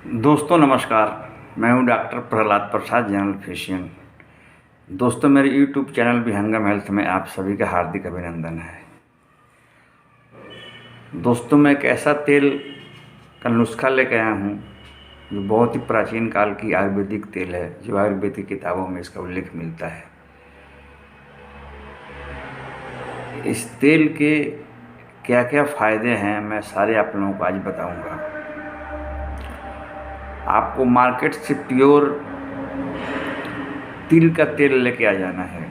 दोस्तों नमस्कार। मैं हूं डॉक्टर प्रहलाद प्रसाद, जनरल फिजिशियन। दोस्तों, मेरे यूट्यूब चैनल विहंगम हेल्थ में आप सभी का हार्दिक अभिनंदन है। दोस्तों, मैं एक ऐसा तेल का नुस्खा लेकर आया हूं जो बहुत ही प्राचीन काल की आयुर्वेदिक तेल है, जो आयुर्वेदिक किताबों में इसका उल्लेख मिलता है। इस तेल के क्या क्या फ़ायदे हैं, मैं सारे आप लोगों को आज बताऊंगा। आपको मार्केट से प्योर तिल का तेल लेके आ जाना है।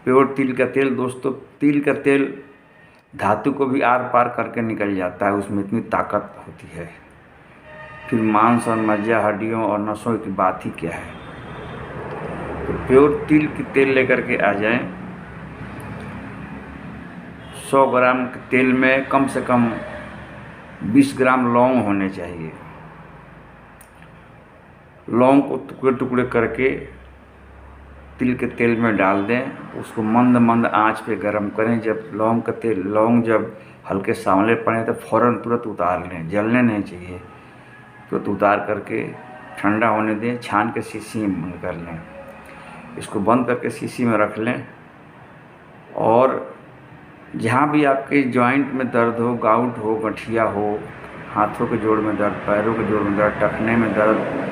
प्योर तिल का तेल दोस्तों, तिल का तेल धातु को भी आर पार करके निकल जाता है, उसमें इतनी ताकत होती है। फिर मांस और मज्जा, हड्डियों और नसों की बात ही क्या है। तो प्योर तिल की तेल लेकर के आ जाएं। 100 ग्राम के तेल में कम से कम 20 ग्राम लौंग होने चाहिए। लौंग को टुकड़े टुकड़े करके तिल के तेल में डाल दें। उसको मंद मंद आंच पे गरम करें। जब लौंग जब हल्के सांवले पड़े तो फ़ौरन तुरंत उतार लें, जलने नहीं चाहिए। तुरंत उतार करके ठंडा होने दें, छान के शीशी में बंद कर लें। इसको बंद करके शीशी में रख लें। और जहाँ भी आपके जॉइंट में दर्द हो, गाउट हो, गठिया हो, हाथों के जोड़ में दर्द, पैरों के जोड़ में दर्द, टखने में दर्द,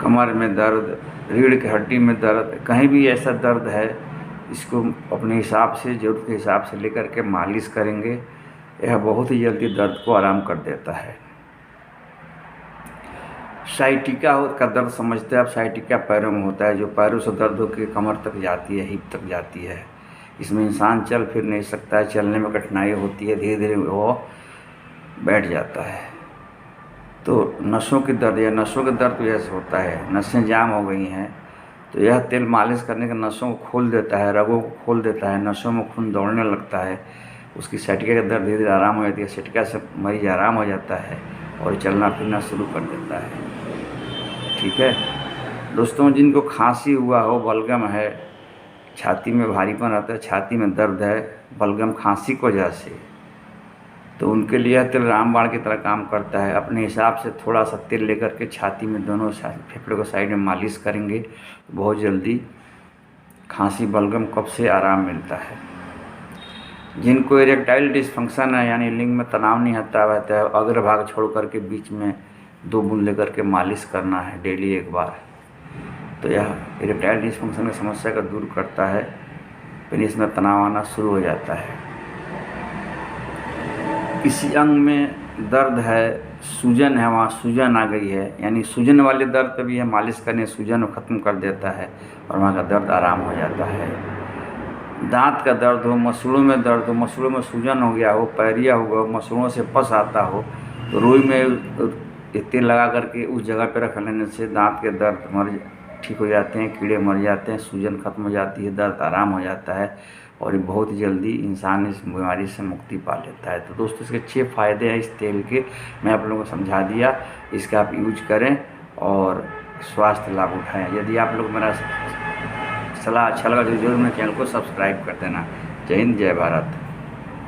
कमर में दर्द, रीढ़ की हड्डी में दर्द, कहीं भी ऐसा दर्द है, इसको अपने हिसाब से, ज़रूरत के हिसाब से लेकर के मालिश करेंगे। यह बहुत ही जल्दी दर्द को आराम कर देता है। साइटिका का दर्द समझते हैं आप? साइटिका पैरों में होता है, जो पैरों से दर्द होकर कमर तक जाती है, हिप तक जाती है। इसमें इंसान चल फिर नहीं सकता है, चलने में कठिनाई होती है, धीरे धीरे वो बैठ जाता है। तो नसों की दर्द या नसों के दर्द जैसे होता है, नसें जाम हो गई हैं, तो यह तेल मालिश करने के नसों को खोल देता है, रगों को खोल देता है, नसों में खून दौड़ने लगता है। उसकी साइटिका का दर्द धीरे धीरे आराम हो जाती है। साइटिका से मरीज आराम हो जाता है और चलना फिरना शुरू कर देता है। ठीक है दोस्तों, जिनको खांसी हुआ हो, बलगम है, छाती में भारीपन आता है, छाती में दर्द है, बलगम खांसी की वजह से, तो उनके लिए यह तेल रामबाण की तरह काम करता है। अपने हिसाब से थोड़ा सा तेल लेकर के छाती में दोनों फेफड़े को साइड में मालिश करेंगे तो बहुत जल्दी खांसी, बलगम, कफ से आराम मिलता है। जिनको इरेक्टाइल डिसफंक्शन है, यानी लिंग में तनाव नहीं आता रहता है, अग्रभाग छोड़ करके बीच में 2 बूंद लेकर के मालिश करना है डेली एक बार, तो यह इरेक्टाइल डिसफंक्शन की समस्या को दूर करता है। पेनिस में तनाव आना शुरू हो जाता है। किसी अंग में दर्द है, सूजन है, वहाँ सूजन आ गई है, यानी सूजन वाले दर्द पे भी है, मालिश करने सूजन को ख़त्म कर देता है और वहाँ का दर्द आराम हो जाता है। दांत का दर्द हो, मसूड़ों में दर्द हो, मसूड़ों में सूजन हो गया हो, पैरिया हो गया हो, मसूड़ों से पस आता हो, तो रुई में तेल लगा करके उस जगह पर रख लेने से दांत के दर्द ठीक हो जाते हैं, कीड़े मर जाते हैं, सूजन खत्म हो जाती है, दर्द आराम हो जाता है और ये बहुत जल्दी इंसान इस बीमारी से मुक्ति पा लेता है। तो दोस्तों, इसके 6 फ़ायदे हैं इस तेल के, मैं आप लोगों को समझा दिया। इसका आप यूज करें और स्वास्थ्य लाभ उठाएं। यदि आप लोग मेरा सलाह अच्छा लगा तो जरूर मेरे चैनल को सब्सक्राइब कर देना। जय हिंद, जय भारत।